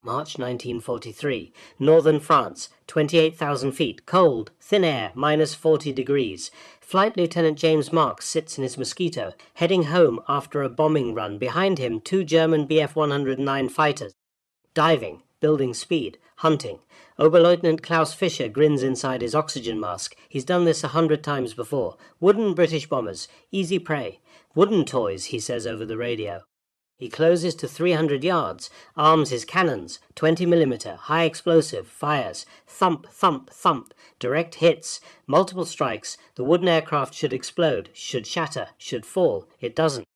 March 1943. Northern France, 28,000 feet, cold, thin air, minus 40 degrees. Flight Lieutenant James Marks sits in his Mosquito, heading home after a bombing run. Behind him, 2 German Bf-109 fighters. Diving, building speed, hunting. Oberleutnant Klaus Fischer grins inside his oxygen mask. He's done this 100 times before. Wooden British bombers, easy prey. Wooden toys, he says over the radio. He closes to 300 yards, arms his cannons, 20mm, high explosive, fires, thump, thump, thump, direct hits, multiple strikes. The wooden aircraft should explode, should shatter, should fall. It doesn't.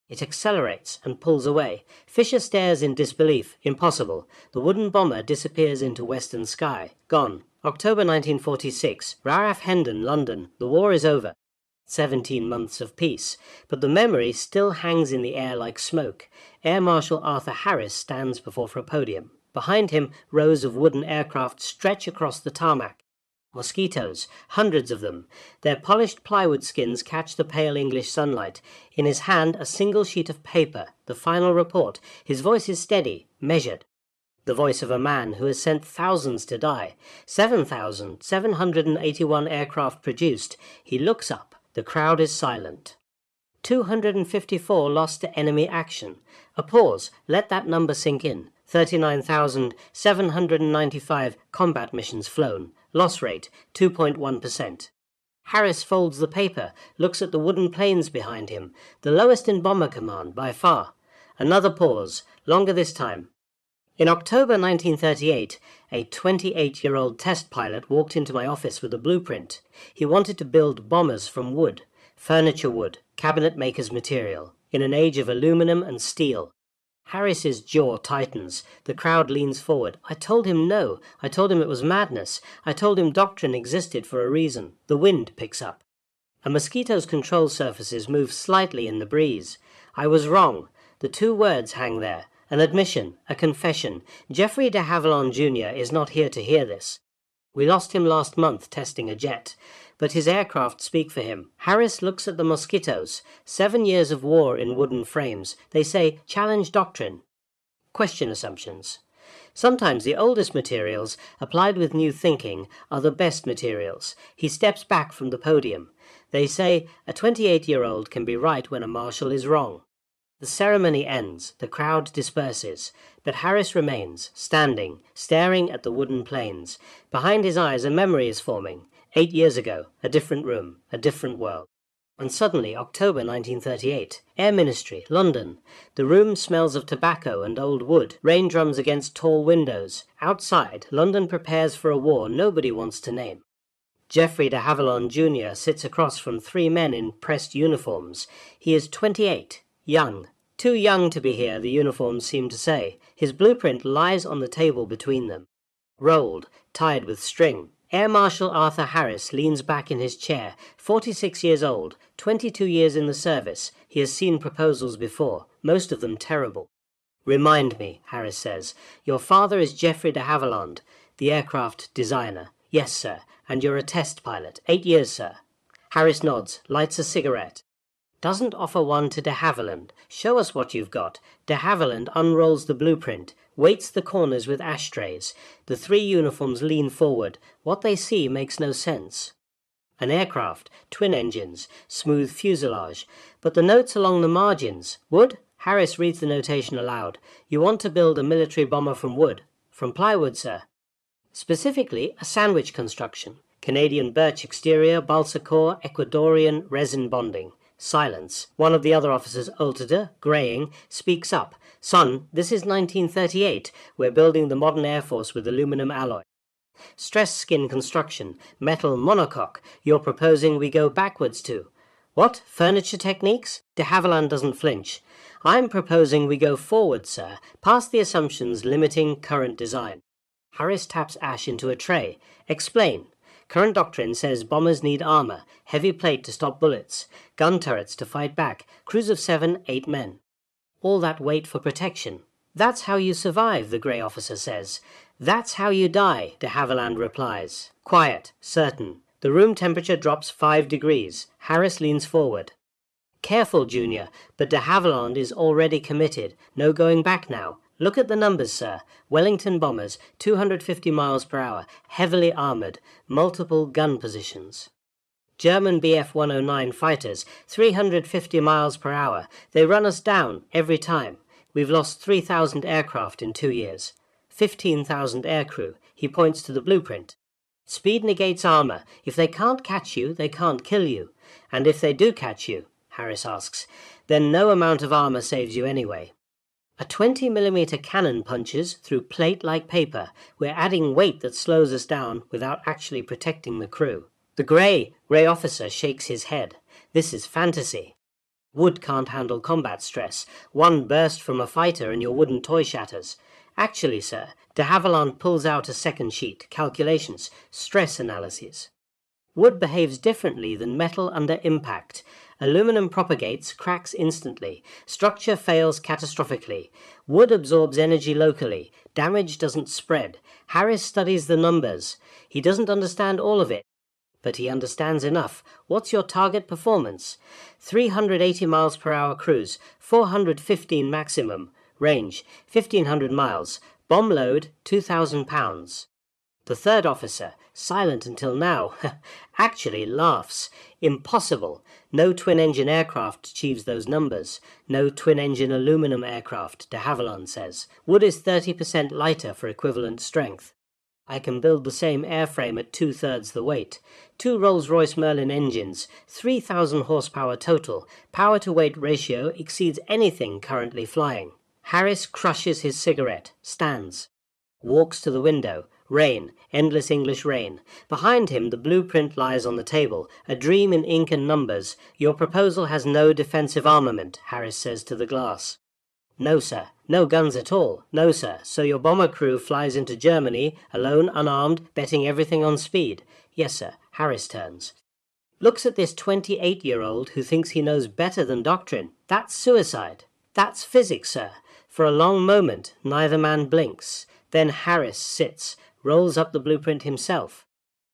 It accelerates and pulls away. Fisher stares in disbelief. Impossible. The wooden bomber disappears into western sky. Gone. October 1946. RAF Hendon, London. The war is over. 17 months of peace. But the memory still hangs in the air like smoke. Air Marshal Arthur Harris stands before a podium. Behind him, rows of wooden aircraft stretch across the tarmac. Mosquitoes, hundreds of them. Their polished plywood skins catch the pale English sunlight. In his hand, a single sheet of paper, the final report. His voice is steady, measured. The voice of a man who has sent thousands to die. 7,781 aircraft produced. He looks up. The crowd is silent. 254 lost to enemy action. A pause. Let that number sink in. 39,795 combat missions flown. Loss rate, 2.1%. Harris folds the paper, looks at the wooden planes behind him. The lowest in Bomber Command, by far. Another pause, longer this time. In October 1938, a 28-year-old test pilot walked into my office with a blueprint. He wanted to build bombers from wood, furniture wood, cabinet maker's material, in an age of aluminum and steel. Harris's jaw tightens. The crowd leans forward. I told him no. I told him it was madness. I told him doctrine existed for a reason. The wind picks up. A Mosquito's control surfaces move slightly in the breeze. I was wrong. The 2 words hang there. An admission, a confession. Jeffrey de Havilland Jr. is not here to hear this. We lost him last month testing a jet, but his aircraft speak for him. Harris looks at the Mosquitoes. 7 years of war in wooden frames. They say, challenge doctrine. Question assumptions. Sometimes the oldest materials, applied with new thinking, are the best materials. He steps back from the podium. They say, a 28-year-old can be right when a marshal is wrong. The ceremony ends. The crowd disperses. But Harris remains, standing, staring at the wooden planes. Behind his eyes a memory is forming. 8 years ago, a different room, a different world. And suddenly, October 1938, Air Ministry, London. The room smells of tobacco and old wood, rain drums against tall windows. Outside, London prepares for a war nobody wants to name. Jeffrey de Havilland Jr. sits across from 3 men in pressed uniforms. He is 28, young. Too young to be here, the uniforms seem to say. His blueprint lies on the table between them. Rolled, tied with string. Air Marshal Arthur Harris leans back in his chair, 46 years old, 22 years in the service. He has seen proposals before, most of them terrible. Remind me, Harris says. Your father is Jeffrey de Havilland, the aircraft designer. Yes, sir. And you're a test pilot. 8 years, sir. Harris nods, lights a cigarette. Doesn't offer one to de Havilland. Show us what you've got. De Havilland unrolls the blueprint, weights the corners with ashtrays. The 3 uniforms lean forward. What they see makes no sense. An aircraft, twin engines, smooth fuselage. But the notes along the margins. Wood? Harris reads the notation aloud. You want to build a military bomber from wood. From plywood, sir. Specifically, a sandwich construction. Canadian birch exterior, balsa core, Ecuadorian resin bonding. Silence. One of the other officers, older, greying, speaks up. Son, this is 1938. We're building the modern Air Force with aluminum alloy. Stress skin construction. Metal monocoque. You're proposing we go backwards to. What? Furniture techniques? De Havilland doesn't flinch. I'm proposing we go forward, sir, past the assumptions limiting current design. Harris taps ash into a tray. Explain. Current doctrine says bombers need armor, heavy plate to stop bullets, gun turrets to fight back, crews of 7, 8 men. All that weight for protection. That's how you survive, the grey officer says. That's how you die, de Havilland replies. Quiet, certain. The room temperature drops 5 degrees. Harris leans forward. Careful, Junior, but de Havilland is already committed. No going back now. Look at the numbers, sir. Wellington bombers, 250 miles per hour, heavily armoured, multiple gun positions. German Bf-109 fighters, 350 miles per hour. They run us down every time. We've lost 3,000 aircraft in 2 years. 15,000 aircrew. He points to the blueprint. Speed negates armour. If they can't catch you, they can't kill you. And if they do catch you, Harris asks, then no amount of armour saves you anyway. A 20mm cannon punches through plate like paper. We're adding weight that slows us down without actually protecting the crew. The grey officer shakes his head. This is fantasy. Wood can't handle combat stress. One burst from a fighter and your wooden toy shatters. Actually, sir, de Havilland pulls out a second sheet, calculations, stress analyses. Wood behaves differently than metal under impact. Aluminum propagates, cracks instantly. Structure fails catastrophically. Wood absorbs energy locally. Damage doesn't spread. Harris studies the numbers. He doesn't understand all of it, but he understands enough. What's your target performance? 380 miles per hour cruise, 415 maximum. Range, 1,500 miles. Bomb load, 2,000 pounds. The third officer, silent until now, actually laughs. Impossible. No twin-engine aircraft achieves those numbers. No twin-engine aluminum aircraft, de Havilland says. Wood is 30% lighter for equivalent strength. I can build the same airframe at 2/3 the weight. 2 Rolls-Royce Merlin engines, 3,000 horsepower total. Power-to-weight ratio exceeds anything currently flying. Harris crushes his cigarette, stands, walks to the window. Rain, endless English rain. Behind him the blueprint lies on the table, a dream in ink and numbers. Your proposal has no defensive armament, Harris says to the glass. No, sir. No guns at all. No, sir. So your bomber crew flies into Germany, alone, unarmed, betting everything on speed. Yes, sir. Harris turns. Looks at this 28-year-old who thinks he knows better than doctrine. That's suicide. That's physics, sir. For a long moment, neither man blinks. Then Harris sits, rolls up the blueprint himself,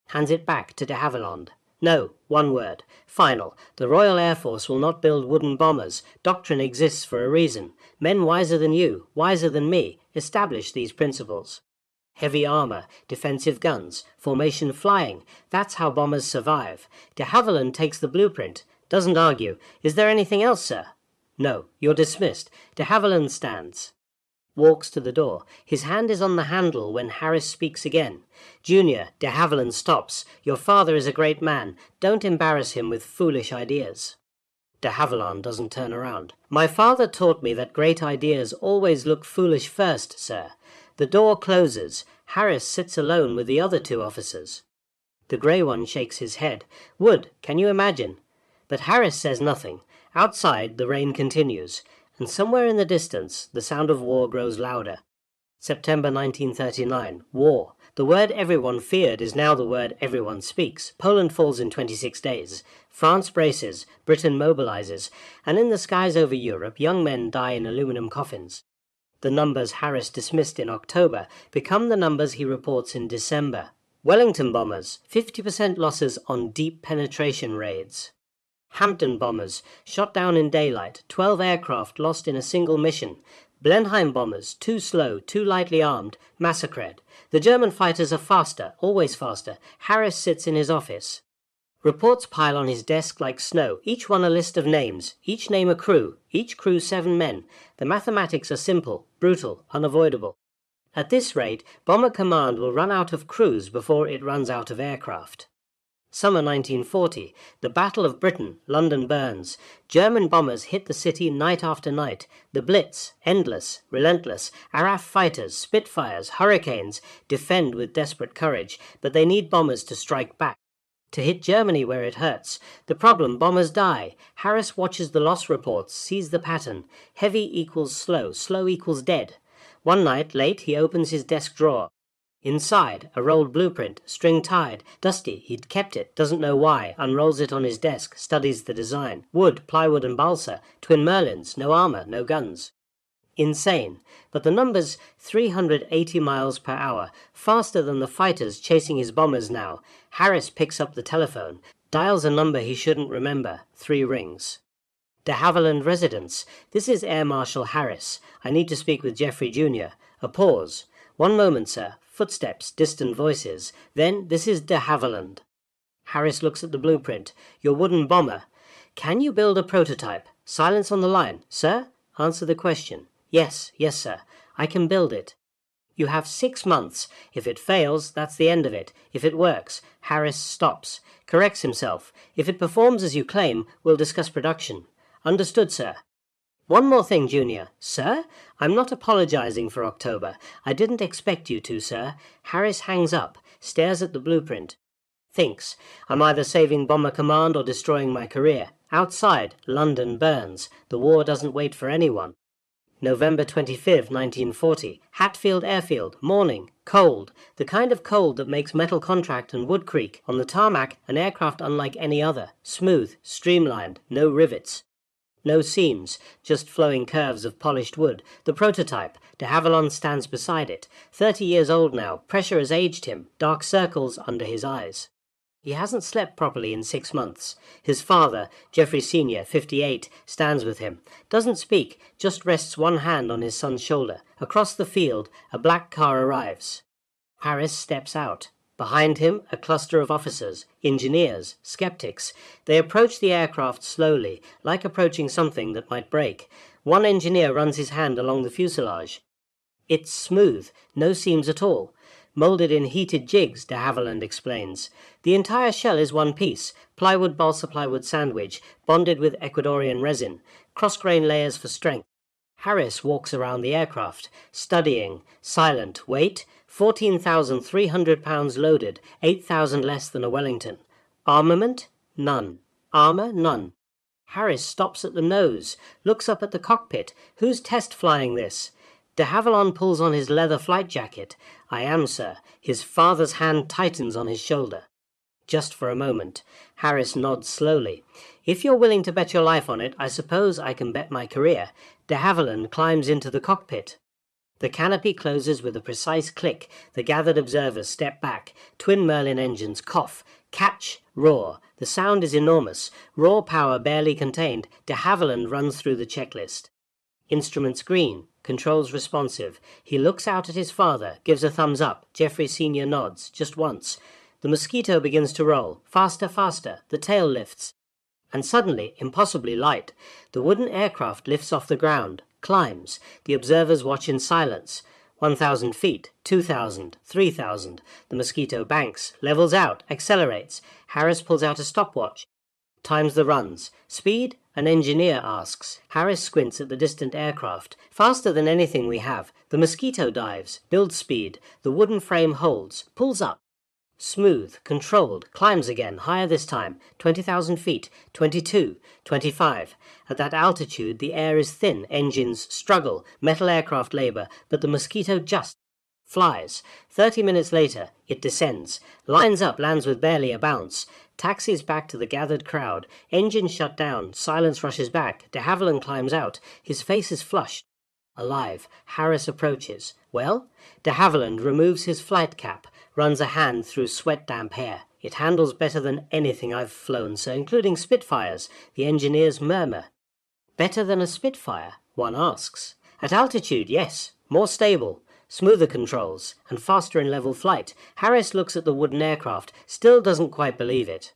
hands it back to de Havilland. No, one word. Final. The Royal Air Force will not build wooden bombers. Doctrine exists for a reason. Men wiser than you, wiser than me, establish these principles. Heavy armour, defensive guns, formation flying. That's how bombers survive. De Havilland takes the blueprint. Doesn't argue. Is there anything else, sir? No, you're dismissed. De Havilland stands. Walks to the door. His hand is on the handle when Harris speaks again. Junior, de Havilland stops. Your father is a great man. Don't embarrass him with foolish ideas. De Havilland doesn't turn around. My father taught me that great ideas always look foolish first, sir. The door closes. Harris sits alone with the other 2 officers. The grey one shakes his head. Wood, can you imagine? But Harris says nothing. Outside, the rain continues, and somewhere in the distance, the sound of war grows louder. September 1939. War. The word everyone feared is now the word everyone speaks. Poland falls in 26 days. France braces. Britain mobilizes. And in the skies over Europe, young men die in aluminum coffins. The numbers Harris dismissed in October become the numbers he reports in December. Wellington bombers, 50% losses on deep penetration raids. Hampton bombers, shot down in daylight, 12 aircraft lost in a single mission. Blenheim bombers, too slow, too lightly armed, massacred. The German fighters are faster, always faster. Harris sits in his office. Reports pile on his desk like snow, each one a list of names, each name a crew, each crew 7 men. The mathematics are simple, brutal, unavoidable. At this rate, Bomber Command will run out of crews before it runs out of aircraft. Summer 1940, the Battle of Britain, London burns. German bombers hit the city night after night. The Blitz, endless, relentless. RAF fighters, Spitfires, Hurricanes, defend with desperate courage, but they need bombers to strike back, to hit Germany where it hurts. The problem, bombers die. Harris watches the loss reports, sees the pattern. Heavy equals slow, slow equals dead. One night, late, he opens his desk drawer. Inside, a rolled blueprint, string tied, dusty, he'd kept it, doesn't know why, unrolls it on his desk, studies the design. Wood, plywood and balsa, twin Merlins, no armour, no guns. Insane, but the numbers 380 miles per hour, faster than the fighters chasing his bombers now. Harris picks up the telephone, dials a number he shouldn't remember, 3 rings. De Havilland residence. This is Air Marshal Harris. I need to speak with Jeffrey Jr. A pause. One moment, sir. Footsteps, distant voices. Then, this is de Havilland. Harris looks at the blueprint. Your wooden bomber. Can you build a prototype? Silence on the line. Sir? Answer the question. Yes, sir. I can build it. You have 6 months. If it fails, that's the end of it. If it works, Harris stops. Corrects himself. If it performs as you claim, we'll discuss production. Understood, sir. One more thing, Junior. Sir? I'm not apologizing for October. I didn't expect you to, sir. Harris hangs up, stares at the blueprint. Thinks, I'm either saving Bomber Command or destroying my career. Outside, London burns. The war doesn't wait for anyone. November 25, 1940. Hatfield Airfield. Morning. Cold. The kind of cold that makes Metal Contract and Wood Creek. On the tarmac, an aircraft unlike any other. Smooth, streamlined, no rivets. No seams, just flowing curves of polished wood. The prototype. De Havilland stands beside it. 30 years old now. Pressure has aged him. Dark circles under his eyes. He hasn't slept properly in 6 months. His father, Jeffrey Sr., 58, stands with him. Doesn't speak, just rests one hand on his son's shoulder. Across the field, a black car arrives. Harris steps out. Behind him, a cluster of officers, engineers, skeptics. They approach the aircraft slowly, like approaching something that might break. One engineer runs his hand along the fuselage. It's smooth, no seams at all. Molded in heated jigs, de Havilland explains. The entire shell is one piece, plywood balsa plywood sandwich, bonded with Ecuadorian resin, cross-grain layers for strength. Harris walks around the aircraft, studying, silent. Weight, 14,300 pounds loaded, 8,000 less than a Wellington. Armament? None. Armor? None. Harris stops at the nose, looks up at the cockpit. Who's test flying this? De Havilland pulls on his leather flight jacket. I am, sir. His father's hand tightens on his shoulder. Just for a moment. Harris nods slowly. If you're willing to bet your life on it, I suppose I can bet my career. De Havilland climbs into the cockpit. The canopy closes with a precise click. The gathered observers step back. Twin Merlin engines cough. Catch, roar. The sound is enormous. Raw power barely contained. De Havilland runs through the checklist. Instruments green. Controls responsive. He looks out at his father, gives a thumbs up. Jeffrey Sr. nods, just once. The Mosquito begins to roll. Faster, faster. The tail lifts. And suddenly, impossibly light, the wooden aircraft lifts off the ground, climbs. The observers watch in silence. 1,000 feet, 2,000, 3,000. The Mosquito banks, levels out, accelerates. Harris pulls out a stopwatch. Times the runs. Speed? An engineer asks. Harris squints at the distant aircraft. Faster than anything we have. The Mosquito dives. Build speed. The wooden frame holds. Pulls up. Smooth. Controlled. Climbs again. Higher this time. 20,000 feet. 22. 25. At that altitude, the air is thin. Engines struggle. Metal aircraft labor. But the Mosquito just flies. 30 minutes later, it descends. Lines up, lands with barely a bounce. Taxis back to the gathered crowd. Engines shut down. Silence rushes back. De Havilland climbs out. His face is flushed. Alive. Harris approaches. Well? De Havilland removes his flight cap, runs a hand through sweat-damp hair. It handles better than anything I've flown, sir, including Spitfires. The engineers murmur. Better than a Spitfire? One asks. At altitude, yes. More stable. Smoother controls, and faster in level flight. Harris looks at the wooden aircraft, still doesn't quite believe it.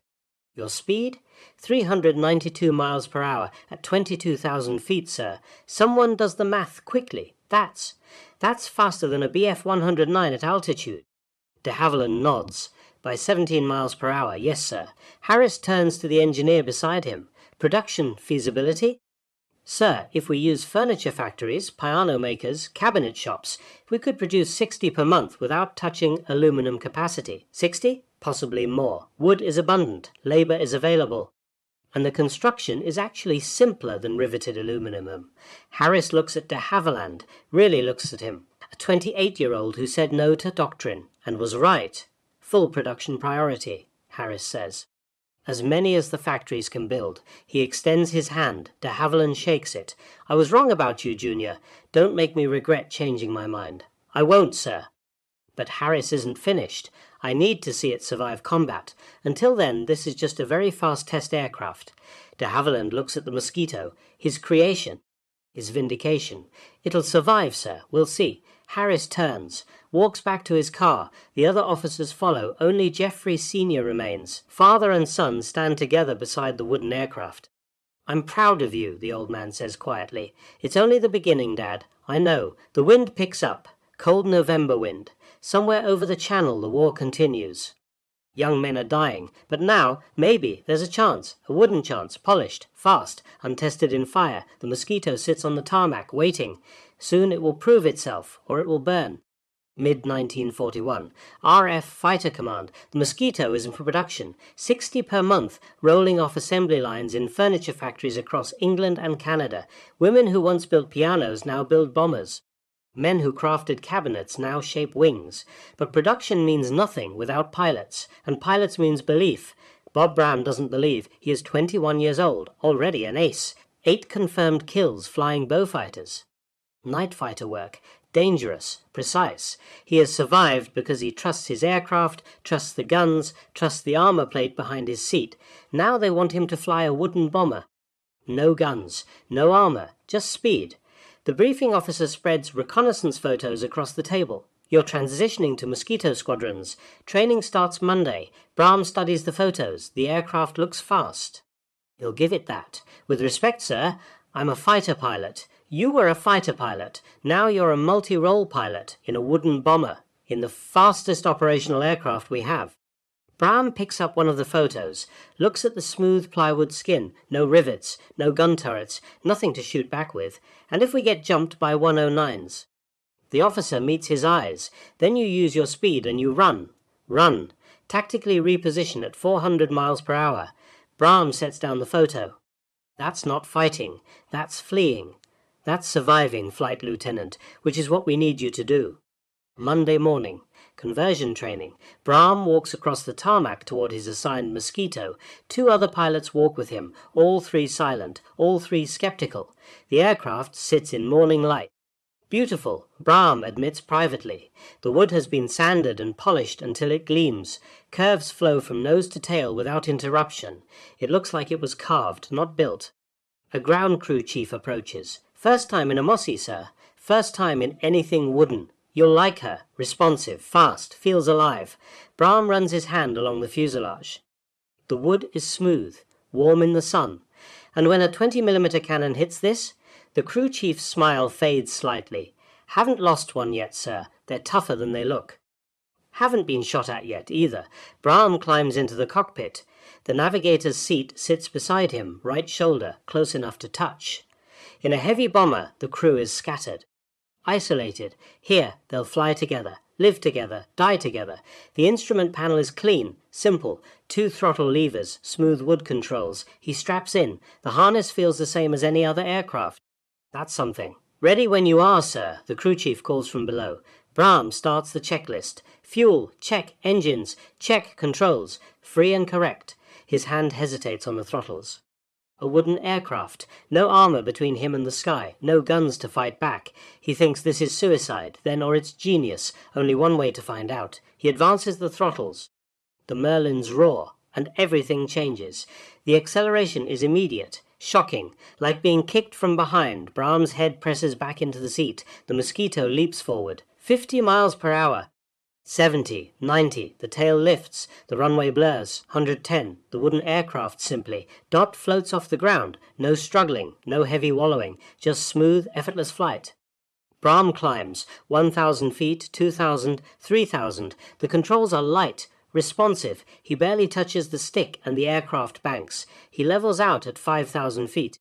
Your speed? 392 miles per hour at 22,000 feet, sir. Someone does the math quickly. That's faster than a BF-109 at altitude. De Havilland nods. By 17 miles per hour, yes, sir. Harris turns to the engineer beside him. Production feasibility? Sir, if we use furniture factories, piano makers, cabinet shops, we could produce 60 per month without touching aluminum capacity. 60? Possibly more. Wood is abundant, labor is available, and the construction is actually simpler than riveted aluminum. Harris looks at de Havilland, really looks at him. A 28-year-old who said no to doctrine, and was right. Full production priority, Harris says. As many as the factories can build. He extends his hand. De Havilland shakes it. I was wrong about you, Junior. Don't make me regret changing my mind. I won't, sir. But Harris isn't finished. I need to see it survive combat. Until then, this is just a very fast test aircraft. De Havilland looks at the Mosquito, his creation, his vindication. It'll survive, sir, we'll see. Harris turns, walks back to his car. The other officers follow. Only Jeffrey Sr. remains. Father and son stand together beside the wooden aircraft. I'm proud of you, the old man says quietly. It's only the beginning, Dad. I know. The wind picks up. Cold November wind. Somewhere over the channel the war continues. Young men are dying, but now, maybe, there's a chance, a wooden chance, polished, fast, untested in fire. The Mosquito sits on the tarmac, waiting. Soon it will prove itself, or it will burn. Mid-1941. RF Fighter Command. The Mosquito is in production. 60 per month, rolling off assembly lines in furniture factories across England and Canada. Women who once built pianos now build bombers. Men who crafted cabinets now shape wings. But production means nothing without pilots, and pilots means belief. Bob Brown doesn't believe. He is 21 years old, already an ace. 8 confirmed kills flying Beaufighters. Night fighter work. Dangerous, precise. He has survived because he trusts his aircraft, trusts the guns, trusts the armor plate behind his seat. Now they want him to fly a wooden bomber. No guns, no armor, just speed. The briefing officer spreads reconnaissance photos across the table. You're transitioning to Mosquito squadrons. Training starts Monday. Brahm studies the photos. The aircraft looks fast. He'll give it that. With respect, sir, I'm a fighter pilot. You were a fighter pilot. Now you're a multi-role pilot in a wooden bomber, in the fastest operational aircraft we have. Brahm picks up one of the photos, looks at the smooth plywood skin, no rivets, no gun turrets, nothing to shoot back with, and if we get jumped by 109s? The officer meets his eyes. Then you use your speed and you run. Run. Tactically reposition at 400 miles per hour. Brahm sets down the photo. That's not fighting. That's fleeing. That's surviving, Flight Lieutenant, which is what we need you to do. Monday morning. Conversion training. Brahm walks across the tarmac toward his assigned Mosquito. 2 other pilots walk with him, all 3 silent, all 3 skeptical. The aircraft sits in morning light. Beautiful, Brahm admits privately. The wood has been sanded and polished until it gleams. Curves flow from nose to tail without interruption. It looks like it was carved, not built. A ground crew chief approaches. First time in a Mossie, sir. First time in anything wooden. You'll like her. Responsive, fast, feels alive. Brahm runs his hand along the fuselage. The wood is smooth, warm in the sun. And when a 20mm cannon hits this, the crew chief's smile fades slightly. Haven't lost one yet, sir. They're tougher than they look. Haven't been shot at yet, either. Brahm climbs into the cockpit. The navigator's seat sits beside him, right shoulder, close enough to touch. In a heavy bomber, the crew is scattered. Isolated. Here, they'll fly together, live together, die together. The instrument panel is clean, simple. 2 throttle levers, smooth wood controls. He straps in. The harness feels the same as any other aircraft. That's something. Ready when you are, sir, the crew chief calls from below. Brahm starts the checklist. Fuel, check. Engines, check. Controls, free and correct. His hand hesitates on the throttles. A wooden aircraft. No armor between him and the sky. No guns to fight back. He thinks this is suicide, then or it's genius. Only one way to find out. He advances the throttles. The Merlins roar, and everything changes. The acceleration is immediate, shocking. Like being kicked from behind, Brahm's head presses back into the seat. The Mosquito leaps forward. 50 miles per hour. 70, 90, the tail lifts, the runway blurs, 110, the wooden aircraft simply. Dot floats off the ground, no struggling, no heavy wallowing, just smooth, effortless flight. Brahm climbs, 1,000 feet, 2,000, 3,000. The controls are light, responsive. He barely touches the stick and the aircraft banks. He levels out at 5,000 feet.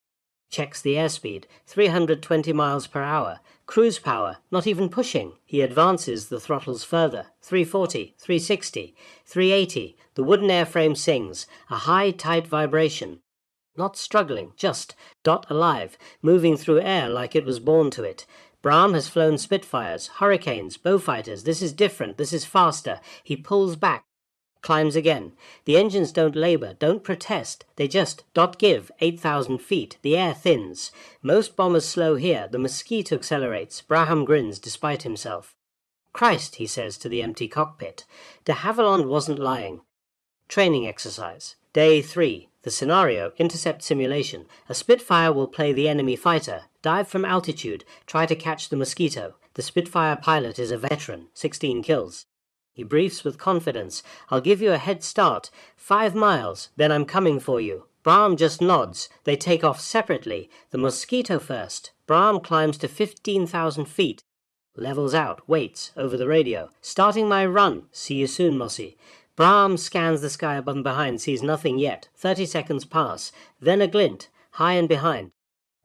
Checks the airspeed, 320 miles per hour. Cruise power, not even pushing. He advances the throttles further. 340, 360, 380. The wooden airframe sings, a high, tight vibration. Not struggling, just dot alive, moving through air like it was born to it. Brahm has flown Spitfires, Hurricanes, Beaufighters. This is different, this is faster. He pulls back. Climbs again. The engines don't labor, don't protest. They just give 8,000 feet. The air thins. Most bombers slow here. The Mosquito accelerates. Brahm grins despite himself. Christ, he says to the empty cockpit. De Havilland wasn't lying. Training exercise. Day 3. The scenario, intercept simulation. A Spitfire will play the enemy fighter, dive from altitude, try to catch the Mosquito. The Spitfire pilot is a veteran, 16 kills. He briefs with confidence. I'll give you a head start. 5 miles, then I'm coming for you. Brahm just nods. They take off separately. The Mosquito first. Brahm climbs to 15,000 feet. Levels out, waits, over the radio. Starting my run. See you soon, Mossy. Brahm scans the sky above and behind, sees nothing yet. 30 seconds pass. Then a glint, high and behind.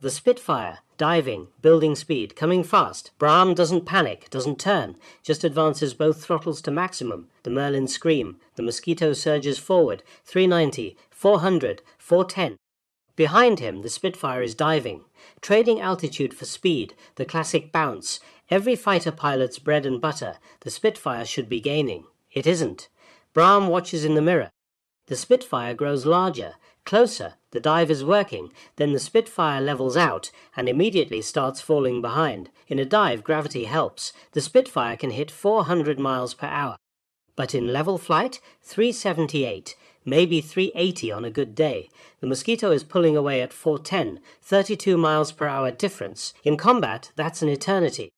The Spitfire, diving, building speed, coming fast. Brahm doesn't panic, doesn't turn, just advances both throttles to maximum. The Merlins scream. The Mosquito surges forward. 390, 400, 410. Behind him, the Spitfire is diving, trading altitude for speed, the classic bounce. Every fighter pilot's bread and butter. The Spitfire should be gaining. It isn't. Brahm watches in the mirror. The Spitfire grows larger, closer. The dive is working. Then the Spitfire levels out and immediately starts falling behind. In a dive, gravity helps. The Spitfire can hit 400 miles per hour. But in level flight, 378, maybe 380 on a good day. The Mosquito is pulling away at 410, 32 miles per hour difference. In combat, that's an eternity.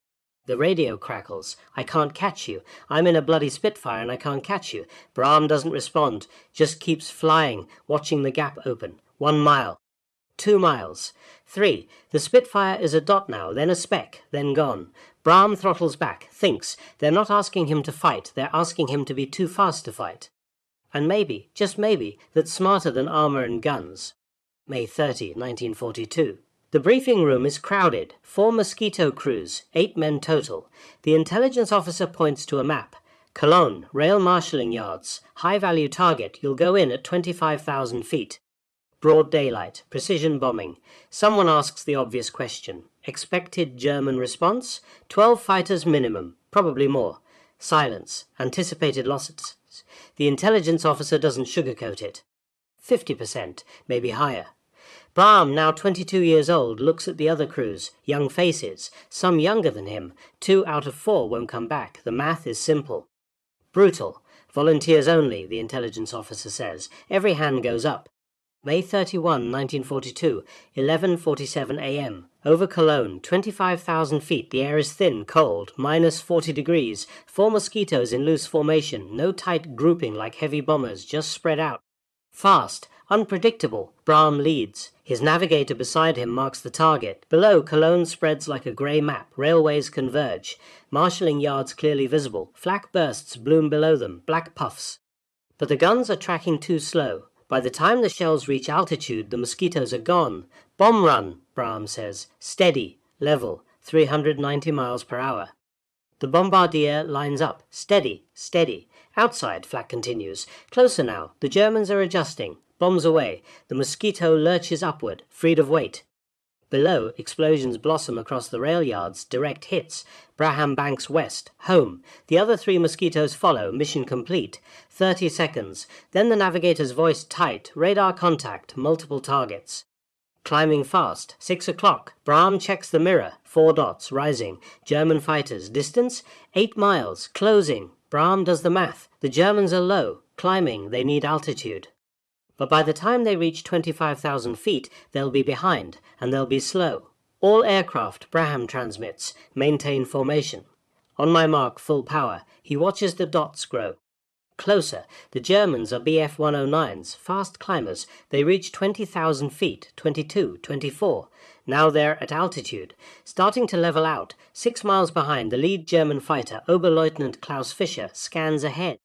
The radio crackles. I can't catch you. I'm in a bloody Spitfire and I can't catch you. Brahm doesn't respond, just keeps flying, watching the gap open. 1 mile. 2 miles. 3. The Spitfire is a dot now, then a speck, then gone. Brahm throttles back, thinks. They're not asking him to fight, they're asking him to be too fast to fight. And maybe, just maybe, that's smarter than armor and guns. May 30, 1942. The briefing room is crowded. 4 Mosquito crews, 8 men total. The intelligence officer points to a map. Cologne, rail marshalling yards. High-value target. You'll go in at 25,000 feet. Broad daylight. Precision bombing. Someone asks the obvious question. Expected German response? 12 fighters minimum. Probably more. Silence. Anticipated losses. The intelligence officer doesn't sugarcoat it. 50%, maybe higher. Brahm, now 22 years old, looks at the other crews, young faces, some younger than him. 2 out of 4 won't come back. The math is simple. Brutal. Volunteers only, the intelligence officer says. Every hand goes up. May 31, 1942, 11:47 a.m. Over Cologne, 25,000 feet. The air is thin, cold, minus 40 degrees. 4 Mosquitoes in loose formation, no tight grouping like heavy bombers, just spread out. Fast, unpredictable. Brahm leads. His navigator beside him marks the target. Below, Cologne spreads like a grey map. Railways converge. Marshalling yards clearly visible. Flak bursts bloom below them, black puffs. But the guns are tracking too slow. By the time the shells reach altitude, the Mosquitoes are gone. Bomb run, Brahm says. Steady, level, 390 miles per hour. The bombardier lines up. Steady, steady. Outside, Flak continues. Closer now. The Germans are adjusting. Bombs away. The Mosquito lurches upward, freed of weight. Below, explosions blossom across the rail yards, direct hits. Braham banks west, home. The other 3 Mosquitoes follow, mission complete. 30 seconds. Then the navigator's voice tight, radar contact, multiple targets. Climbing fast, 6 o'clock. Brahm checks the mirror, 4 dots, rising. German fighters, distance? 8 miles, closing. Brahm does the math. The Germans are low, climbing, they need altitude. But by the time they reach 25,000 feet, they'll be behind, and they'll be slow. All aircraft, Braham transmits, maintain formation. On my mark, full power. He watches the dots grow. Closer. The Germans are Bf-109s, fast climbers. They reach 20,000 feet, 22, 24. Now they're at altitude. Starting to level out, 6 miles behind, the lead German fighter, Oberleutnant Klaus Fischer, scans ahead.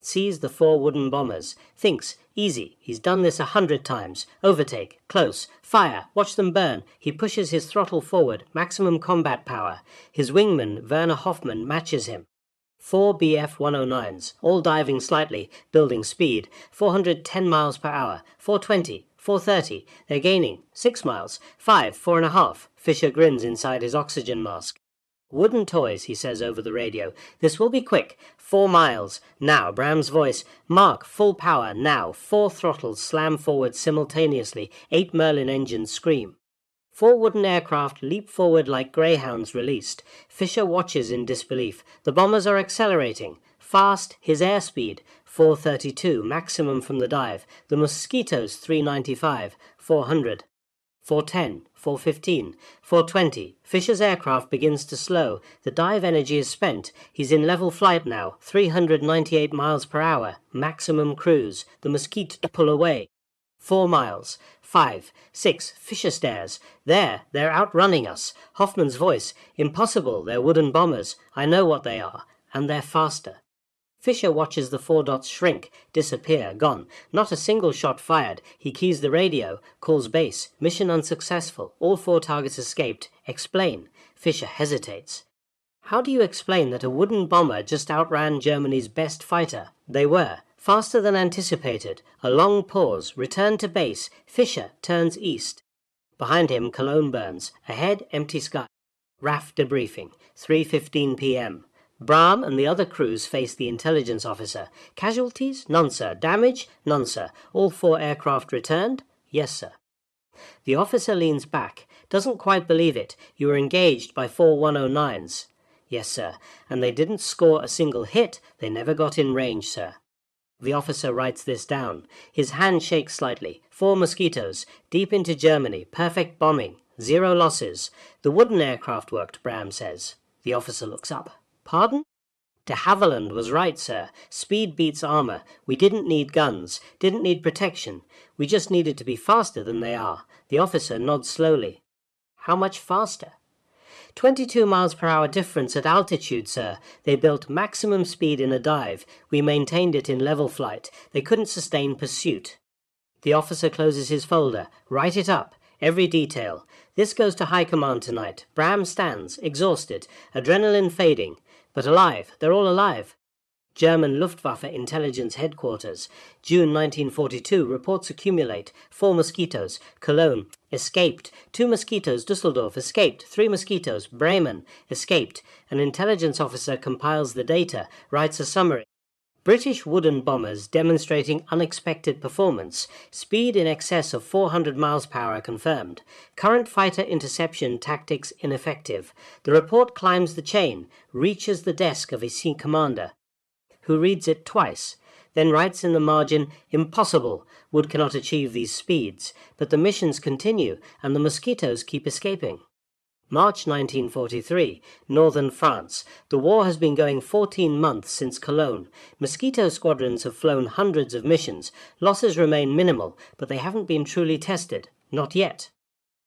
Sees the 4 wooden bombers. Thinks, easy, he's done this 100 times. Overtake, close, fire, watch them burn. He pushes his throttle forward, maximum combat power. His wingman, Werner Hoffmann, matches him. 4 Bf-109s, all diving slightly, building speed. 410 miles per hour, 420, 430. They're gaining. 6 miles, 5, 4.5. Fischer grins inside his oxygen mask. Wooden toys, he says over the radio. This will be quick. 4 miles. Now, Braham's voice. Mark, full power, now. 4 throttles slam forward simultaneously. 8 Merlin engines scream. 4 wooden aircraft leap forward like greyhounds released. Fischer watches in disbelief. The bombers are accelerating. Fast, his airspeed. 432, maximum from the dive. The Mosquitos, 395, 400. 410, 415, 420. Fisher's aircraft begins to slow. The dive energy is spent. He's in level flight now, 398 miles per hour. Maximum cruise. The Mosquito pull away. 4 miles. 5, 6. Fisher stares. They're outrunning us. Hoffman's voice. Impossible, they're wooden bombers. I know what they are. And they're faster. Fisher watches the 4 dots shrink, disappear, gone. Not a single shot fired. He keys the radio, calls base. Mission unsuccessful. All 4 targets escaped. Explain. Fisher hesitates. How do you explain that a wooden bomber just outran Germany's best fighter? They were. Faster than anticipated. A long pause. Return to base. Fisher turns east. Behind him, Cologne burns. Ahead, empty sky. RAF debriefing. 3:15 p.m. Brahm and the other crews face the intelligence officer. Casualties? None, sir. Damage? None, sir. All 4 aircraft returned? Yes, sir. The officer leans back. Doesn't quite believe it. You were engaged by 4 109s. Yes, sir. And they didn't score a single hit. They never got in range, sir. The officer writes this down. His hand shakes slightly. 4 Mosquitos. Deep into Germany. Perfect bombing. 0 losses. The wooden aircraft worked, Brahm says. The officer looks up. Pardon? De Havilland was right, sir. Speed beats armor. We didn't need guns, didn't need protection. We just needed to be faster than they are. The officer nods slowly. How much faster? 22 miles per hour difference at altitude, sir. They built maximum speed in a dive. We maintained it in level flight. They couldn't sustain pursuit. The officer closes his folder. Write it up. Every detail. This goes to high command tonight. Brahm stands, exhausted, adrenaline fading. But alive. They're all alive. German Luftwaffe Intelligence Headquarters. June 1942. Reports accumulate. 4 Mosquitos. Cologne. Escaped. 2 Mosquitos. Dusseldorf. Escaped. 3 Mosquitos. Bremen. Escaped. An intelligence officer compiles the data. Writes a summary. British wooden bombers demonstrating unexpected performance. Speed in excess of 400 miles per hour confirmed. Current fighter interception tactics ineffective. The report climbs the chain, reaches the desk of a sea commander, who reads it twice, then writes in the margin, impossible, Wood cannot achieve these speeds, but the missions continue and the Mosquitos keep escaping. March 1943, northern France. The war has been going 14 months since Cologne. Mosquito squadrons have flown hundreds of missions. Losses remain minimal, but they haven't been truly tested. Not yet.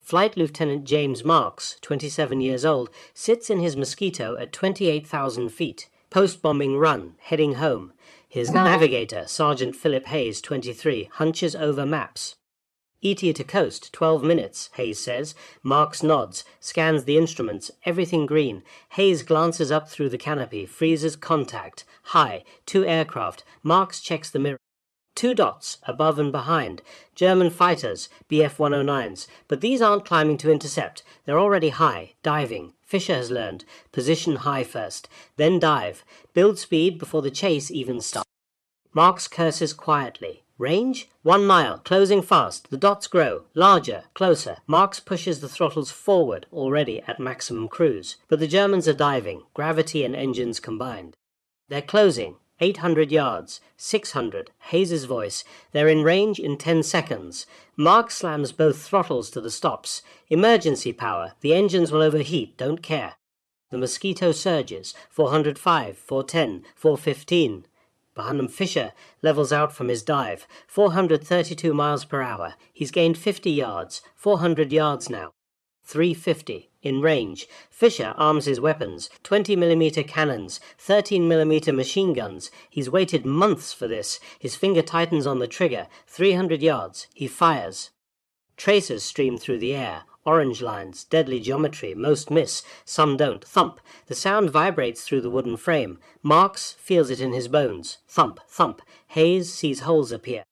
Flight Lieutenant James Marks, 27 years old, sits in his Mosquito at 28,000 feet. Post-bombing run, heading home. His navigator, Sergeant Philip Hayes, 23, hunches over maps. ETA to coast, 12 minutes, Hayes says. Marks nods, scans the instruments, everything green. Hayes glances up through the canopy, freezes contact. High, 2 aircraft. Marks checks the mirror. 2 dots, above and behind. German fighters, Bf-109s. But these aren't climbing to intercept. They're already high, diving. Fisher has learned. Position high first, then dive. Build speed before the chase even starts. Marks curses quietly. Range? 1 mile, closing fast. The dots grow, larger, closer. Marks pushes the throttles forward, already at maximum cruise. But the Germans are diving, gravity and engines combined. They're closing, 800 yards, 600, Hayes' voice. They're in range in 10 seconds. Marks slams both throttles to the stops. Emergency power, the engines will overheat, don't care. The Mosquito surges, 405, 410, 415. Behind him, Fisher levels out from his dive, 432 miles per hour. He's gained 50 yards, 400 yards now. 350, in range. Fisher arms his weapons, 20mm cannons, 13mm machine guns. He's waited months for this. His finger tightens on the trigger, 300 yards. He fires. Tracers stream through the air. Orange lines, deadly geometry, most miss, some don't. Thump. The sound vibrates through the wooden frame. Marks feels it in his bones. Thump, thump. Hayes sees holes appear.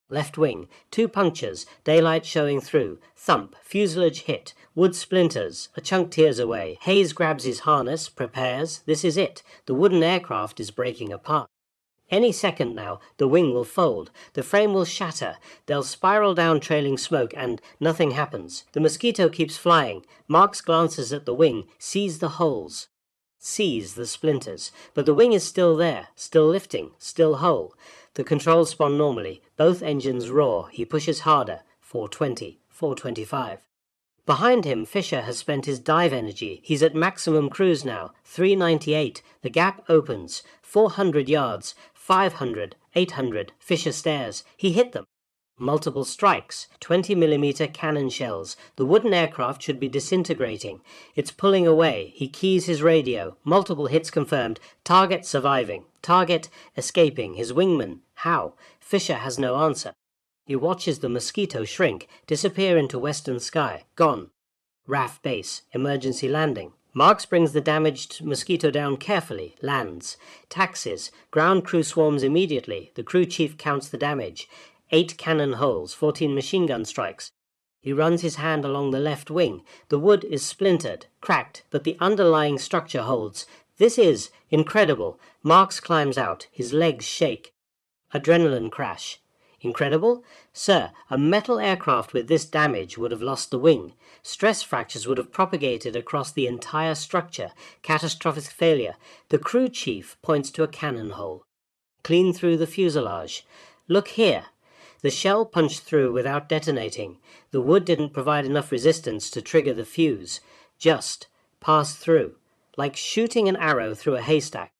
Left wing, 2 punctures, daylight showing through. Thump, fuselage hit, wood splinters, a chunk tears away. Hayes grabs his harness, prepares. This is it. The wooden aircraft is breaking apart. Any second now, the wing will fold, the frame will shatter, they'll spiral down trailing smoke, and nothing happens. The Mosquito keeps flying. Marks glances at the wing, sees the holes, sees the splinters, but the wing is still there, still lifting, still whole. The controls spawn normally. Both engines roar. He pushes harder. 420, 425. Behind him, Fisher has spent his dive energy. He's at maximum cruise now. 398. The gap opens. 400 yards. 500. 800. Fisher stares. He hit them. Multiple strikes. 20mm cannon shells. The wooden aircraft should be disintegrating. It's pulling away. He keys his radio. Multiple hits confirmed. Target surviving. Target escaping. His wingman. How? Fisher has no answer. He watches the Mosquito shrink, disappear into western sky. Gone. RAF base. Emergency landing. Marks brings the damaged Mosquito down carefully. Lands. Taxis. Ground crew swarms immediately. The crew chief counts the damage. 8 cannon holes, 14 machine gun strikes. He runs his hand along the left wing. The wood is splintered, cracked, but the underlying structure holds. This is incredible. Marks climbs out. His legs shake. Adrenaline crash. Incredible? Sir, a metal aircraft with this damage would have lost the wing. Stress fractures would have propagated across the entire structure. Catastrophic failure. The crew chief points to a cannon hole. Clean through the fuselage. Look here. The shell punched through without detonating. The wood didn't provide enough resistance to trigger the fuse. Just passed through. Like shooting an arrow through a haystack.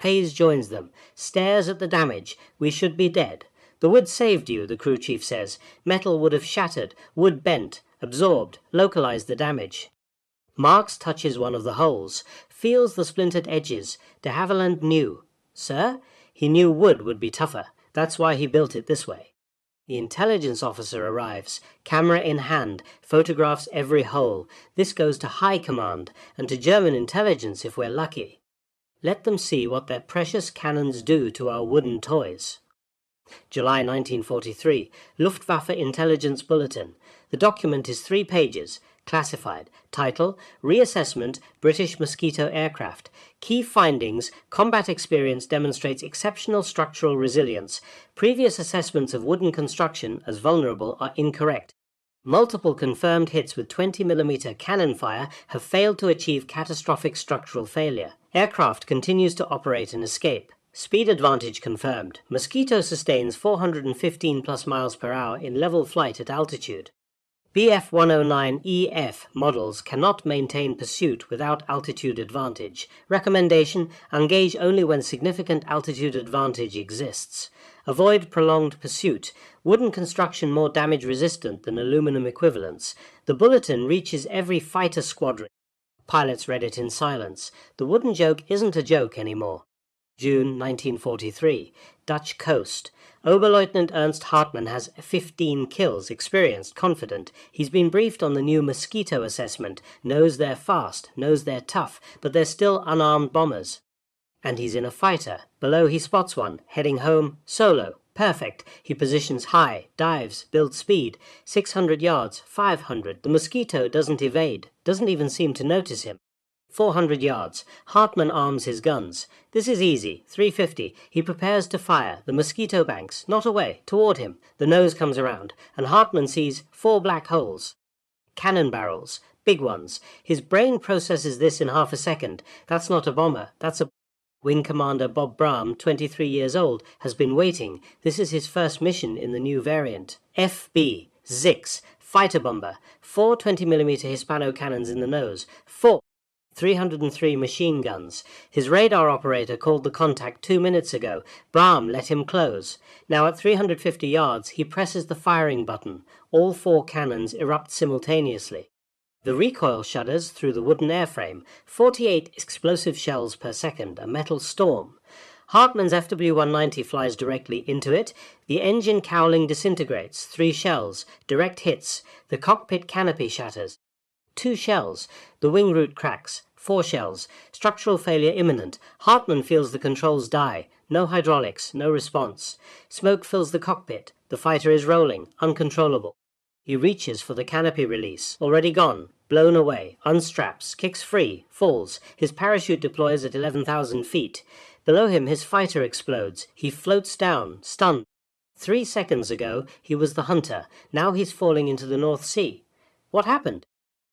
Hayes joins them. Stares at the damage. We should be dead. The wood saved you, the crew chief says. Metal would have shattered. Wood bent. Absorbed. Localized the damage. Marks touches one of the holes. Feels the splintered edges. De Havilland knew. Sir? He knew wood would be tougher. That's why he built it this way. The intelligence officer arrives, camera in hand, photographs every hole. This goes to high command, and to German intelligence if we're lucky. Let them see what their precious cannons do to our wooden toys. July 1943, Luftwaffe Intelligence Bulletin. The document is 3 pages, classified. Title, Reassessment, British Mosquito Aircraft. Key findings, combat experience demonstrates exceptional structural resilience. Previous assessments of wooden construction as vulnerable are incorrect. Multiple confirmed hits with 20mm cannon fire have failed to achieve catastrophic structural failure. Aircraft continues to operate and escape. Speed advantage confirmed. Mosquito sustains 415 plus miles per hour in level flight at altitude. BF-109EF models cannot maintain pursuit without altitude advantage. Recommendation, engage only when significant altitude advantage exists. Avoid prolonged pursuit. Wooden construction more damage resistant than aluminum equivalents. The bulletin reaches every fighter squadron. Pilots read it in silence. The wooden joke isn't a joke anymore. June 1943. Dutch coast. Oberleutnant Ernst Hartmann has 15 kills, experienced, confident. He's been briefed on the new Mosquito assessment, knows they're fast, knows they're tough, but they're still unarmed bombers. And he's in a fighter. Below he spots one, heading home, solo. Perfect. He positions high, dives, builds speed. 600 yards, 500. The Mosquito doesn't evade, doesn't even seem to notice him. 400 yards. Hartmann arms his guns. This is easy. 350. He prepares to fire. The Mosquito banks, not away, toward him. The nose comes around, and Hartmann sees 4 black holes. Cannon barrels. Big ones. His brain processes this in half a second. That's not a bomber. That's a... Wing Commander Bob Brahm, 23 years old, has been waiting. This is his first mission in the new variant. FB. Zix. Fighter bomber. 4 20mm Hispano cannons in the nose. 4 303 machine guns. His radar operator called the contact 2 minutes ago. Brahm let him close. Now at 350 yards, he presses the firing button. All 4 cannons erupt simultaneously. The recoil shudders through the wooden airframe. 48 explosive shells per second, a metal storm. Hartmann's FW-190 flies directly into it. The engine cowling disintegrates. 3 shells. Direct hits. The cockpit canopy shatters. 2 shells. The wing root cracks. 4 shells. Structural failure imminent. Hartmann feels the controls die. No hydraulics. No response. Smoke fills the cockpit. The fighter is rolling. Uncontrollable. He reaches for the canopy release. Already gone. Blown away. Unstraps. Kicks free. Falls. His parachute deploys at 11,000 feet. Below him his fighter explodes. He floats down. Stunned. 3 seconds ago he was the hunter. Now he's falling into the North Sea. What happened?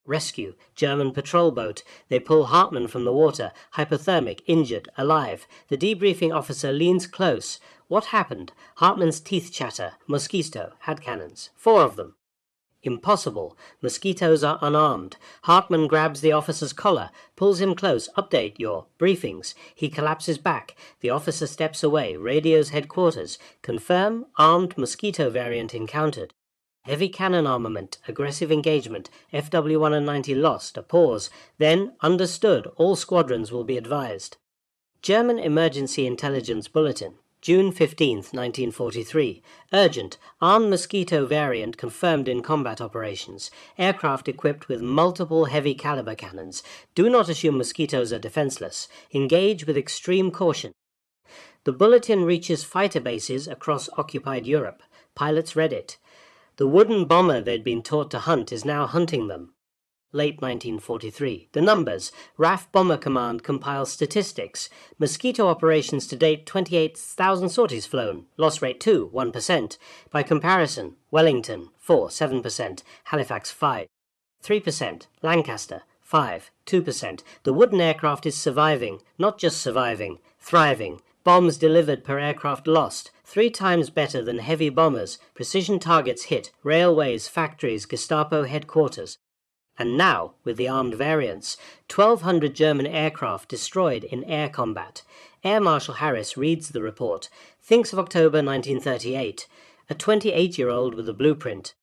Rescue, German patrol boat. They pull Hartmann from the water, hypothermic, injured, alive. The debriefing officer leans close. What happened? Hartmann's teeth chatter. Mosquito, had cannons. 4 of them. Impossible. Mosquitos are unarmed. Hartmann grabs the officer's collar, pulls him close. Update your briefings. He collapses back. The officer steps away. Radios headquarters. Confirm armed Mosquito variant encountered. Heavy cannon armament, aggressive engagement, FW-190 lost, a pause, then, understood, all squadrons will be advised. German Emergency Intelligence Bulletin, June 15, 1943. Urgent, armed Mosquito variant confirmed in combat operations. Aircraft equipped with multiple heavy caliber cannons. Do not assume Mosquitoes are defenseless. Engage with extreme caution. The bulletin reaches fighter bases across occupied Europe. Pilots read it. The wooden bomber they'd been taught to hunt is now hunting them. Late 1943. The numbers. RAF Bomber Command compiles statistics. Mosquito operations to date, 28,000 sorties flown. Loss rate 2, 1%. By comparison, Wellington, 4, 7%. Halifax, 5, 3%. Lancaster, 5, 2%. The wooden aircraft is surviving. Not just surviving, thriving. Bombs delivered per aircraft lost, 3 times better than heavy bombers. Precision targets hit, railways, factories, Gestapo headquarters. And now, with the armed variants, 1,200 German aircraft destroyed in air combat. Air Marshal Harris reads the report, thinks of October 1938, a 28-year-old with a blueprint.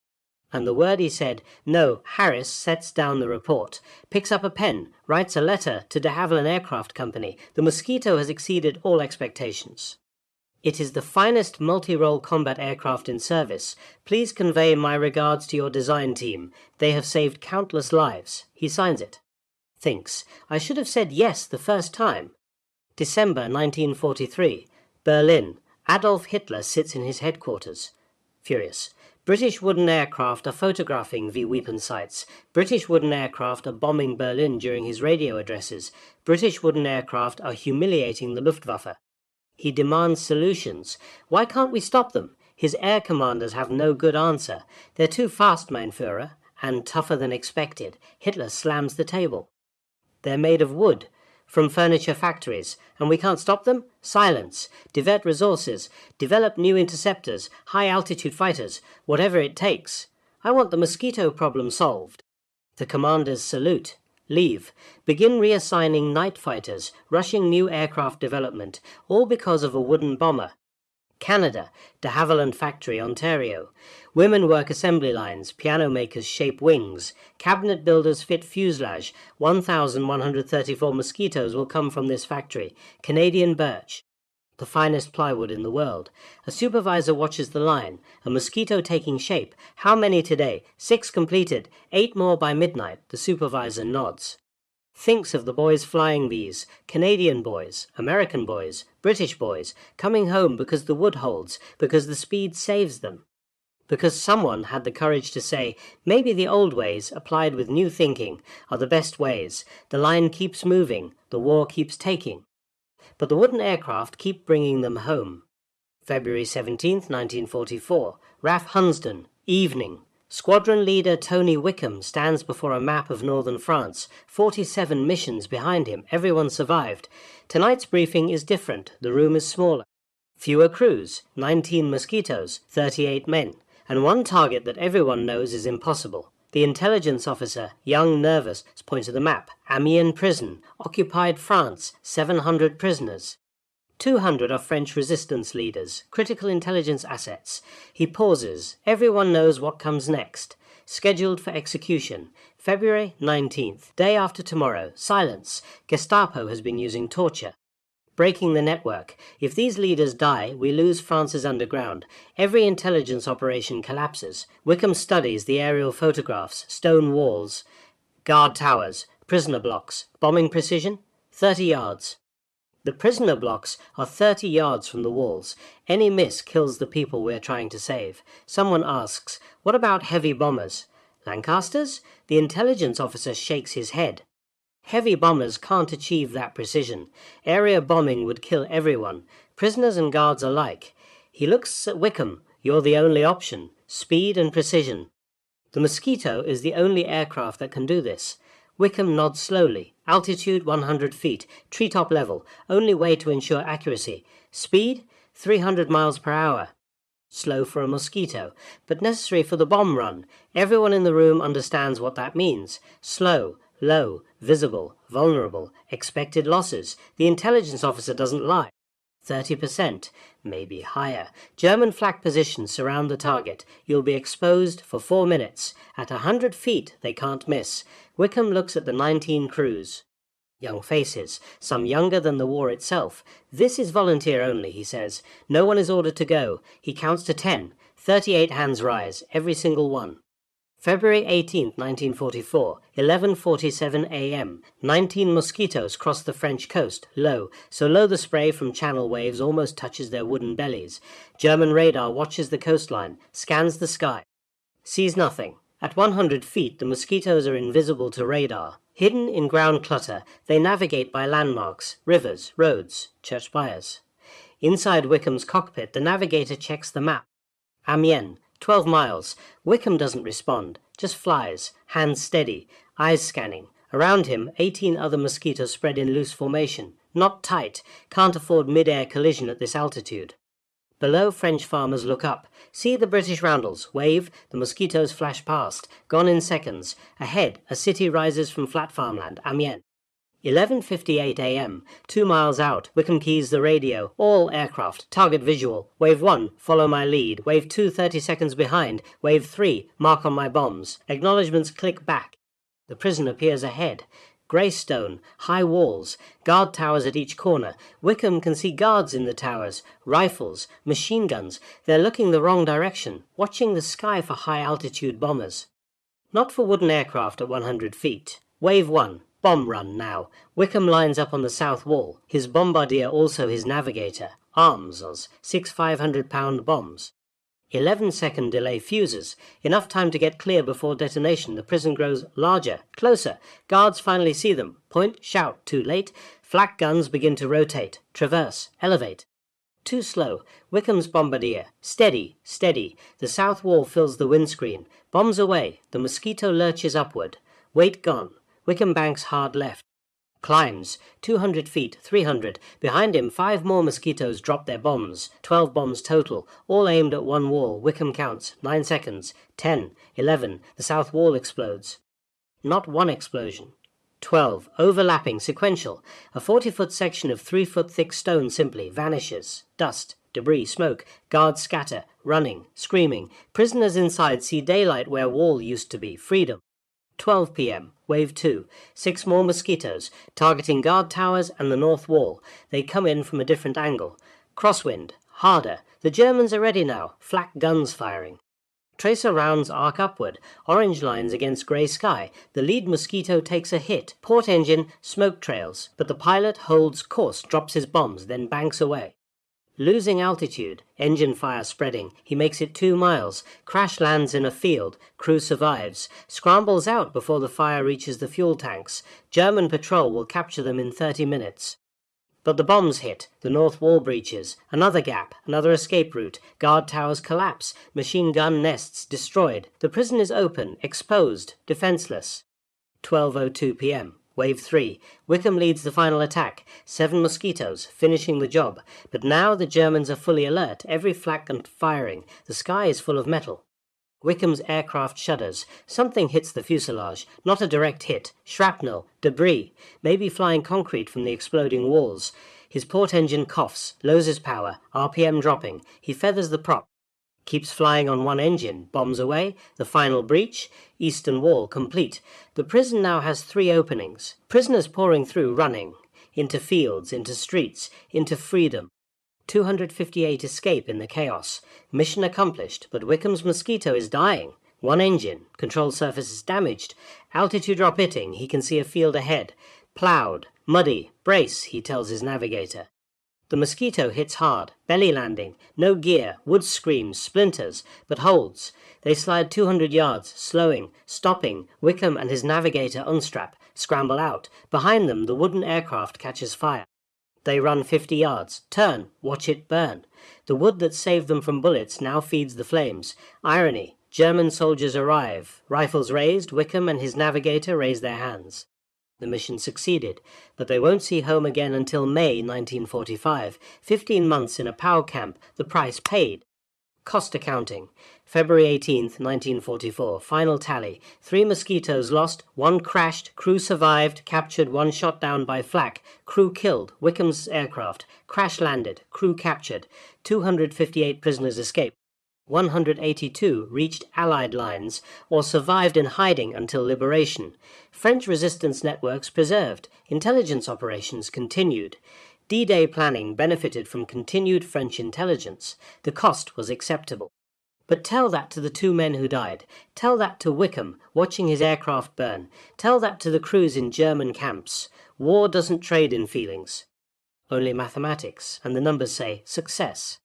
And the word he said, no, Harris sets down the report, picks up a pen, writes a letter to de Havilland Aircraft Company. The Mosquito has exceeded all expectations. It is the finest multi-role combat aircraft in service. Please convey my regards to your design team. They have saved countless lives. He signs it. Thinks, I should have said yes the first time. December 1943. Berlin. Adolf Hitler sits in his headquarters. Furious. British wooden aircraft are photographing the weapon sites. British wooden aircraft are bombing Berlin during his radio addresses. British wooden aircraft are humiliating the Luftwaffe. He demands solutions. Why can't we stop them? His air commanders have no good answer. They're too fast, mein Führer, and tougher than expected. Hitler slams the table. They're made of wood, from furniture factories, and we can't stop them? Silence. Divert resources. Develop new interceptors, high-altitude fighters, whatever it takes. I want the Mosquito problem solved. The commanders salute. Leave. Begin reassigning night fighters, rushing new aircraft development, all because of a wooden bomber. Canada, de Havilland Factory, Ontario. Women work assembly lines, piano makers shape wings, cabinet builders fit fuselage. 1,134 Mosquitoes will come from this factory. Canadian birch, the finest plywood in the world. A supervisor watches the line, a Mosquito taking shape. How many today? 6 completed, 8 more by midnight. The supervisor nods. Thinks of the boys flying these, Canadian boys, American boys, British boys, coming home because the wood holds, because the speed saves them. Because someone had the courage to say, maybe the old ways, applied with new thinking, are the best ways. The line keeps moving, the war keeps taking. But the wooden aircraft keep bringing them home. February 17, 1944, RAF Hunsdon, evening. Squadron leader Tony Wickham stands before a map of northern France. 47 missions behind him. Everyone survived. Tonight's briefing is different. The room is smaller. Fewer crews. 19 Mosquitoes. 38 men. And one target that everyone knows is impossible. The intelligence officer, young, nervous, points to the map. Amiens prison. Occupied France. 700 prisoners. 200 are French resistance leaders, critical intelligence assets. He pauses. Everyone knows what comes next. Scheduled for execution. February 19th, day after tomorrow. Silence. Gestapo has been using torture. Breaking the network. If these leaders die, we lose France's underground. Every intelligence operation collapses. Wickham studies the aerial photographs, stone walls, guard towers, prisoner blocks. Bombing precision? 30 yards. The prisoner blocks are 30 yards from the walls. Any miss kills the people we're trying to save. Someone asks, what about heavy bombers? Lancasters? The intelligence officer shakes his head. Heavy bombers can't achieve that precision. Area bombing would kill everyone, prisoners and guards alike. He looks at Wickham. You're the only option. Speed and precision. The Mosquito is the only aircraft that can do this. Wickham nods slowly. Altitude 100 feet. Treetop level. Only way to ensure accuracy. Speed 300 miles per hour. Slow for a Mosquito, but necessary for the bomb run. Everyone in the room understands what that means. Slow, low, visible, vulnerable, expected losses. The intelligence officer doesn't lie. 30%, maybe higher. German flak positions surround the target. You'll be exposed for 4 minutes. At 100 feet, they can't miss. Wickham looks at the 19 crews. Young faces, some younger than the war itself. This is volunteer only, he says. No one is ordered to go. He counts to 10. 38 hands rise, every single one. February 18, 1944, 11:47 a.m. 19 Mosquitos cross the French coast, low, so low the spray from channel waves almost touches their wooden bellies. German radar watches the coastline, scans the sky. Sees nothing. At 100 feet, the Mosquitos are invisible to radar. Hidden in ground clutter, they navigate by landmarks, rivers, roads, church spires. Inside Wickham's cockpit, the navigator checks the map. Amiens, 12 miles. Wickham doesn't respond, just flies, hands steady, eyes scanning. Around him, 18 other Mosquitos spread in loose formation. Not tight, can't afford mid-air collision at this altitude. Below, French farmers look up. See the British roundels. Wave. The Mosquitos flash past. Gone in seconds. Ahead, a city rises from flat farmland. Amiens. 11:58 a.m. 2 miles out. Wickham keys the radio. All aircraft. Target visual. Wave 1. Follow my lead. Wave 2. 30 seconds behind. Wave 3. Mark on my bombs. Acknowledgements click back. The prison appears ahead. Grey stone, high walls, guard towers at each corner. Wickham can see guards in the towers, rifles, machine guns. They're looking the wrong direction, watching the sky for high-altitude bombers. Not for wooden aircraft at 100 feet. Wave 1, bomb run now. Wickham lines up on the south wall. His bombardier also his navigator. Arms, 6 500-pound bombs. 11-second delay fuses. Enough time to get clear before detonation. The prison grows larger, closer. Guards finally see them. Point, shout. Too late. Flak guns begin to rotate, traverse, elevate. Too slow. Wickham's bombardier. Steady, steady. The south wall fills the windscreen. Bombs away. The Mosquito lurches upward. Weight gone. Wickham banks hard left. Climbs. 200 feet, 300. Behind him, 5 more Mosquitos drop their bombs. 12 bombs total, all aimed at one wall. Wickham counts. 9 seconds. 10. 11. The south wall explodes. Not one explosion. 12. Overlapping, sequential. A 40-foot section of 3-foot thick stone simply vanishes. Dust, debris, smoke. Guards scatter, running, screaming. Prisoners inside see daylight where wall used to be. Freedom. 12 p.m. Wave 2. 6 more Mosquitos, targeting guard towers and the north wall. They come in from a different angle. Crosswind. Harder. The Germans are ready now. Flak guns firing. Tracer rounds arc upward. Orange lines against grey sky. The lead Mosquito takes a hit. Port engine, smoke trails. But the pilot holds course, drops his bombs, then banks away. Losing altitude, engine fire spreading. He makes it 2 miles. Crash lands in a field. Crew survives. Scrambles out before the fire reaches the fuel tanks. German patrol will capture them in 30 minutes. But the bombs hit. The north wall breaches. Another gap. Another escape route. Guard towers collapse. Machine gun nests destroyed. The prison is open, exposed, defenseless. 12:02 p.m. Wave 3. Wickham leads the final attack. 7 Mosquitos, finishing the job. But now the Germans are fully alert, every flak and firing. The sky is full of metal. Wickham's aircraft shudders. Something hits the fuselage. Not a direct hit. Shrapnel. Debris. Maybe flying concrete from the exploding walls. His port engine coughs. Loses power. RPM dropping. He feathers the prop. Keeps flying on one engine. Bombs away. The final breach. Eastern wall complete. The prison now has 3 openings. Prisoners pouring through, running. Into fields, into streets, into freedom. 258 escape in the chaos. Mission accomplished, but Wickham's Mosquito is dying. One engine. Control surface is damaged. Altitude drop hitting. He can see a field ahead. Ploughed. Muddy. Brace, he tells his navigator. The Mosquito hits hard, belly landing, no gear, wood screams, splinters, but holds. They slide 200 yards, slowing, stopping. Wickham and his navigator unstrap, scramble out. Behind them, the wooden aircraft catches fire. They run 50 yards, turn, watch it burn. The wood that saved them from bullets now feeds the flames. Irony, German soldiers arrive. Rifles raised, Wickham and his navigator raise their hands. The mission succeeded, but they won't see home again until May 1945, 15 months in a POW camp, the price paid. Cost accounting. February 18th, 1944. Final tally. 3 Mosquitos lost, 1 crashed, crew survived, captured, 1 shot down by flak, crew killed, Wickham's aircraft, crash landed, crew captured, 258 prisoners escaped. 182 reached Allied lines or survived in hiding until liberation. French resistance networks preserved. Intelligence operations continued. D-Day planning benefited from continued French intelligence. The cost was acceptable. But tell that to the 2 men who died. Tell that to Wickham, watching his aircraft burn. Tell that to the crews in German camps. War doesn't trade in feelings. Only mathematics, and the numbers say success.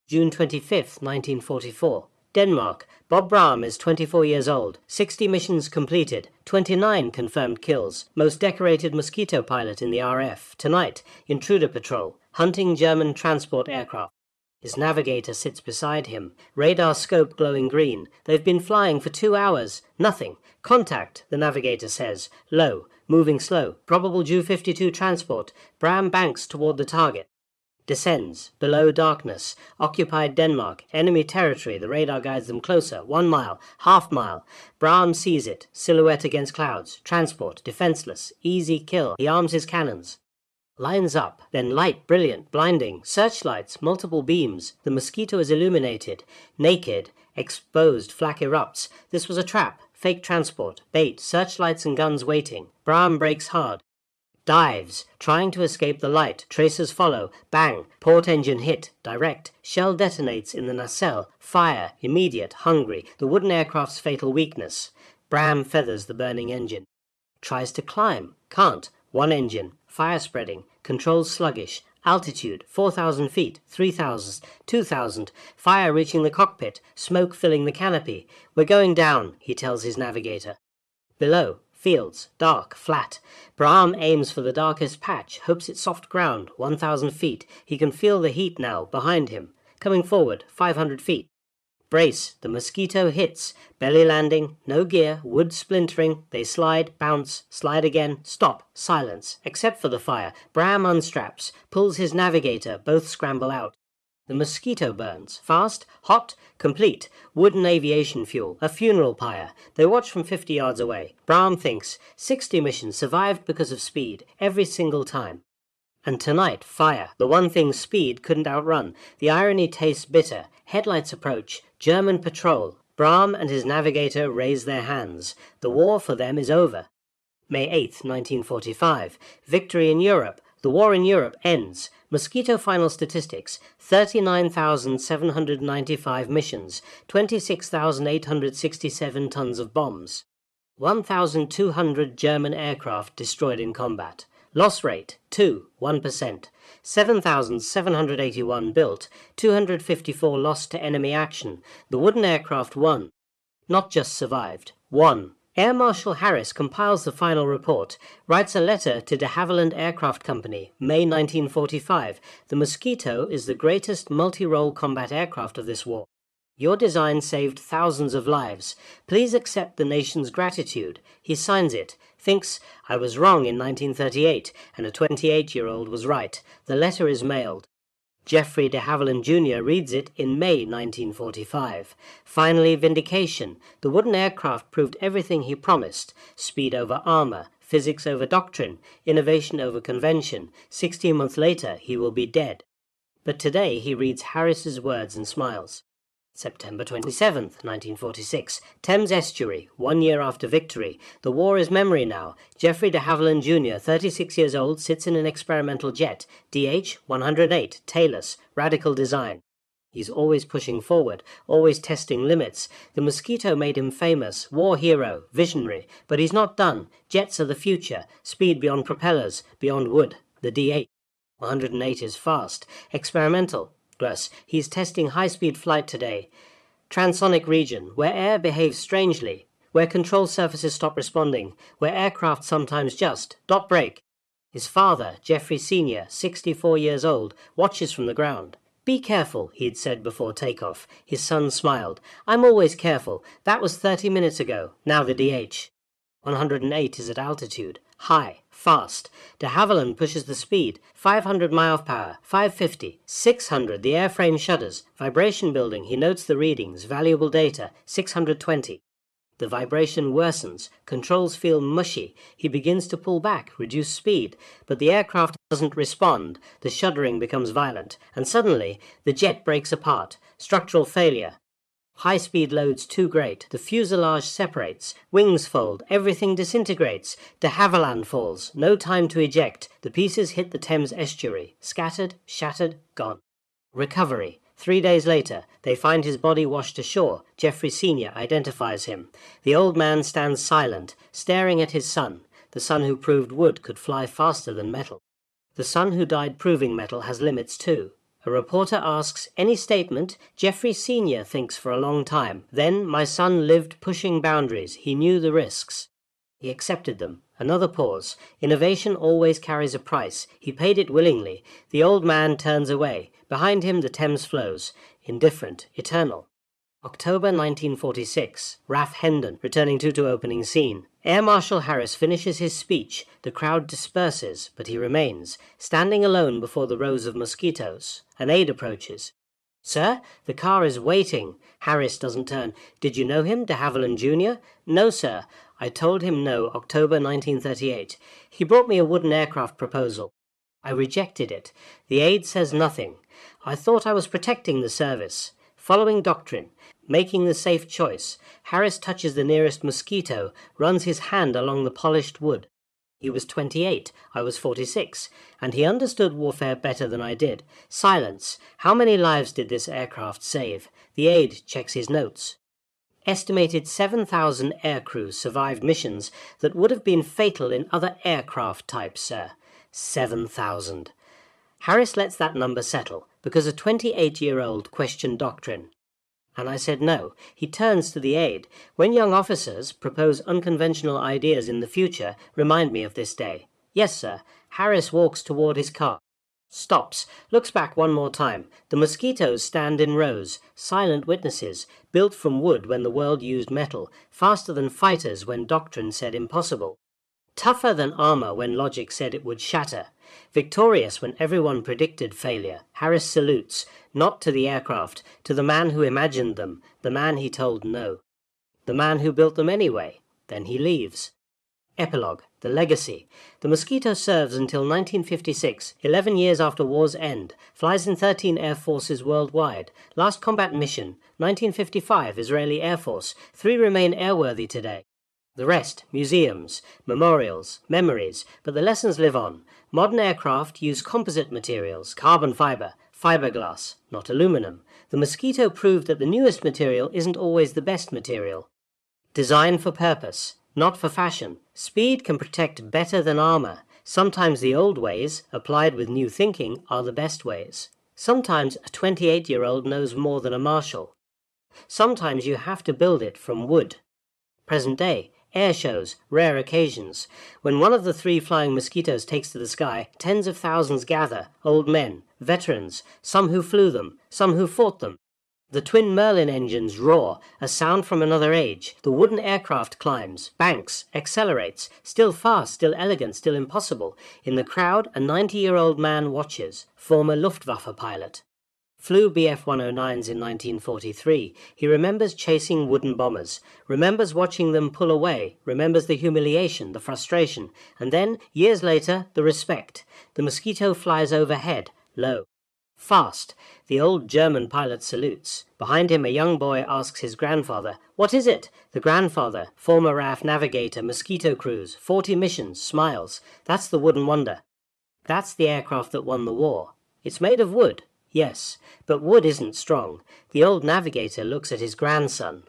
June 25th, 1944. Denmark. Bob Brahm is 24 years old. 60 missions completed. 29 confirmed kills. Most decorated Mosquito pilot in the RF. Tonight, intruder patrol. Hunting German transport aircraft. His navigator sits beside him. Radar scope glowing green. They've been flying for 2 hours. Nothing. Contact, the navigator says. Low. Moving slow. Probable Ju-52 transport. Brahm banks toward the target. Descends. Below darkness. Occupied Denmark. Enemy territory. The radar guides them closer. 1 mile. Half mile. Brahm sees it. Silhouette against clouds. Transport. Defenseless. Easy kill. He arms his cannons. Lines up. Then light. Brilliant. Blinding. Searchlights. Multiple beams. The Mosquito is illuminated. Naked. Exposed. Flak erupts. This was a trap. Fake transport. Bait. Searchlights and guns waiting. Brahm brakes hard. Dives, trying to escape the light. Tracers follow. Bang. Port engine hit. Direct. Shell detonates in the nacelle. Fire. Immediate. Hungry. The wooden aircraft's fatal weakness. Brahm feathers the burning engine. Tries to climb. Can't. 1 engine. Fire spreading. Controls sluggish. Altitude. 4,000 feet. 3,000. 2,000. Fire reaching the cockpit. Smoke filling the canopy. We're going down, he tells his navigator. Below. Fields, dark, flat. Brahm aims for the darkest patch, hopes it's soft ground, 1,000 feet. He can feel the heat now, behind him. Coming forward, 500 feet. Brace, the Mosquito hits. Belly landing, no gear, wood splintering. They slide, bounce, slide again, stop, silence. Except for the fire, Brahm unstraps, pulls his navigator, both scramble out. The Mosquito burns. Fast, hot, complete. Wooden aviation fuel. A funeral pyre. They watch from 50 yards away. Brahm thinks, 60 missions survived because of speed. Every single time. And tonight, fire. The one thing speed couldn't outrun. The irony tastes bitter. Headlights approach. German patrol. Brahm and his navigator raise their hands. The war for them is over. May 8th, 1945. Victory in Europe. The war in Europe ends. Mosquito final statistics, 39,795 missions, 26,867 tons of bombs, 1,200 German aircraft destroyed in combat. Loss rate, 1%, 7,781 built, 254 lost to enemy action. The wooden aircraft won. Not just survived, won. Air Marshal Harris compiles the final report, writes a letter to de Havilland Aircraft Company, May 1945. The Mosquito is the greatest multi-role combat aircraft of this war. Your design saved thousands of lives. Please accept the nation's gratitude. He signs it, thinks, I was wrong in 1938, and a 28-year-old was right. The letter is mailed. Jeffrey de Havilland Jr. reads it in May 1945. Finally, vindication. The wooden aircraft proved everything he promised. Speed over armor, physics over doctrine, innovation over convention. 16 months later, he will be dead. But today he reads Harris's words and smiles. September 27th, 1946. Thames Estuary, 1 year after victory. The war is memory now. Jeffrey de Havilland Jr., 36 years old, sits in an experimental jet. DH-108, tailless, radical design. He's always pushing forward, always testing limits. The Mosquito made him famous, war hero, visionary. But he's not done. Jets are the future. Speed beyond propellers, beyond wood. The DH-108 is fast. Experimental. He's testing high-speed flight today. Transonic region, where air behaves strangely, where control surfaces stop responding, where aircraft sometimes just brake. His father, Jeffrey Sr., 64 years old, watches from the ground. "Be careful," he'd said before takeoff. His son smiled. "I'm always careful. That was 30 minutes ago. Now the DH. 108 is at altitude. High. Fast. De Havilland pushes the speed. 500 mph. 550. 600. The airframe shudders. Vibration building. He notes the readings. Valuable data. 620. The vibration worsens. Controls feel mushy. He begins to pull back, reduce speed, but the aircraft doesn't respond. The shuddering becomes violent, and suddenly the jet breaks apart. Structural failure. High-speed loads too great. The fuselage separates. Wings fold. Everything disintegrates. De Havilland falls. No time to eject. The pieces hit the Thames estuary. Scattered, shattered, gone. Recovery. 3 days later, they find his body washed ashore. Geoffrey Sr. identifies him. The old man stands silent, staring at his son, the son who proved wood could fly faster than metal. The son who died proving metal has limits too. A reporter asks, "Any statement?" Geoffrey Sr. thinks for a long time. Then, "My son lived pushing boundaries. He knew the risks. He accepted them." Another pause. Innovation always carries a price. He paid it willingly. The old man turns away. Behind him the Thames flows. Indifferent, eternal. October 1946. RAF Hendon, returning to opening scene. Air Marshal Harris finishes his speech. The crowd disperses, but he remains, standing alone before the rows of Mosquitos. An aide approaches. "Sir, the car is waiting." Harris doesn't turn. "Did you know him, de Havilland Jr.? "No, sir. I told him no, October 1938. He brought me a wooden aircraft proposal. I rejected it. The aide says nothing. I thought I was protecting the service. Following doctrine. Making the safe choice. Harris touches the nearest Mosquito, runs his hand along the polished wood. He was 28, I was 46, and he understood warfare better than I did. Silence. How many lives did this aircraft save? The aide checks his notes. Estimated 7,000 aircrews survived missions that would have been fatal in other aircraft types, sir. 7,000. Harris lets that number settle, because a 28-year-old questioned doctrine. And I said no. He turns to the aide. "When young officers propose unconventional ideas in the future, remind me of this day." "Yes, sir." Harris walks toward his car. Stops. Looks back one more time. The Mosquitos stand in rows. Silent witnesses. Built from wood when the world used metal. Faster than fighters when doctrine said impossible. Tougher than armor when logic said it would shatter. Victorious when everyone predicted failure. Harris salutes, not to the aircraft, to the man who imagined them, the man he told no. The man who built them anyway. Then he leaves. Epilogue. The legacy. The Mosquito serves until 1956, 11 years after war's end, flies in 13 air forces worldwide. Last combat mission, 1955, Israeli Air Force. 3 remain airworthy today. The rest, museums, memorials, memories, but the lessons live on. Modern aircraft use composite materials, carbon fiber, fiberglass, not aluminum. The Mosquito proved that the newest material isn't always the best material. Design for purpose, not for fashion. Speed can protect better than armor. Sometimes the old ways, applied with new thinking, are the best ways. Sometimes a 28-year-old knows more than a marshal. Sometimes you have to build it from wood. Present day. Airshows, rare occasions. When one of the 3 flying Mosquitos takes to the sky, tens of thousands gather, old men, veterans, some who flew them, some who fought them. The twin Merlin engines roar, a sound from another age. The wooden aircraft climbs, banks, accelerates, still fast, still elegant, still impossible. In the crowd, a 90-year-old man watches, former Luftwaffe pilot. Flew Bf-109s in 1943. He remembers chasing wooden bombers, remembers watching them pull away, remembers the humiliation, the frustration, and then, years later, the respect. The Mosquito flies overhead, low. Fast. The old German pilot salutes. Behind him a young boy asks his grandfather, "What is it?" The grandfather, former RAF navigator, Mosquito crews, 40 missions, smiles. "That's the wooden wonder. That's the aircraft that won the war. It's made of wood. Yes, but wood isn't strong." The old navigator looks at his grandson.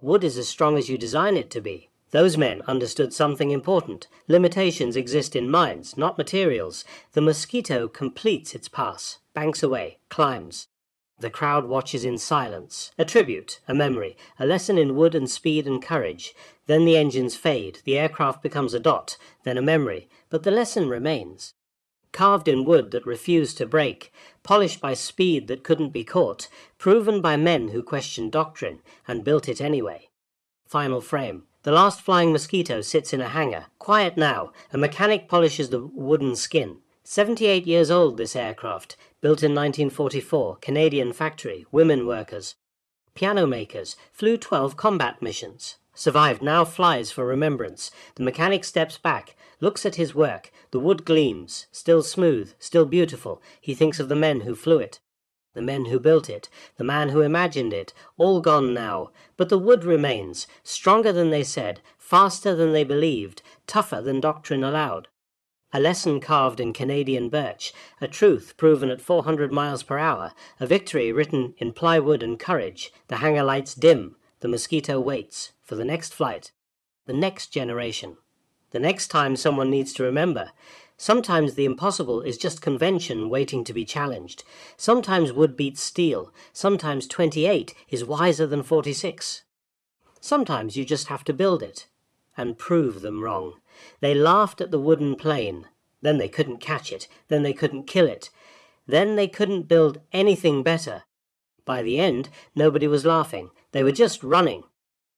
"Wood is as strong as you design it to be." Those men understood something important. Limitations exist in minds, not materials. The Mosquito completes its pass, banks away, climbs. The crowd watches in silence. A tribute, a memory, a lesson in wood and speed and courage. Then the engines fade, the aircraft becomes a dot, then a memory, but the lesson remains. carved in wood that refused to break, polished by speed that couldn't be caught, proven by men who questioned doctrine and built it anyway. Final frame. The last flying Mosquito sits in a hangar. Quiet now. A mechanic polishes the wooden skin. 78 years old, this aircraft. Built in 1944. Canadian factory. Women workers. Piano makers. Flew 12 combat missions. Survived, now flies for remembrance. The mechanic steps back, looks at his work. The wood gleams. Still smooth. Still beautiful. He thinks of the men who flew it. The men who built it, the man who imagined it, all gone now, but the wood remains, stronger than they said, faster than they believed, tougher than doctrine allowed. A lesson carved in Canadian birch, a truth proven at 400 miles per hour, a victory written in plywood and courage. The hangar lights dim, the Mosquito waits for the next flight, the next generation, the next time someone needs to remember. Sometimes the impossible is just convention waiting to be challenged. Sometimes wood beats steel. Sometimes 28 is wiser than 46. Sometimes you just have to build it and prove them wrong. They laughed at the wooden plane. Then they couldn't catch it. Then they couldn't kill it. Then they couldn't build anything better. By the end, nobody was laughing. They were just running.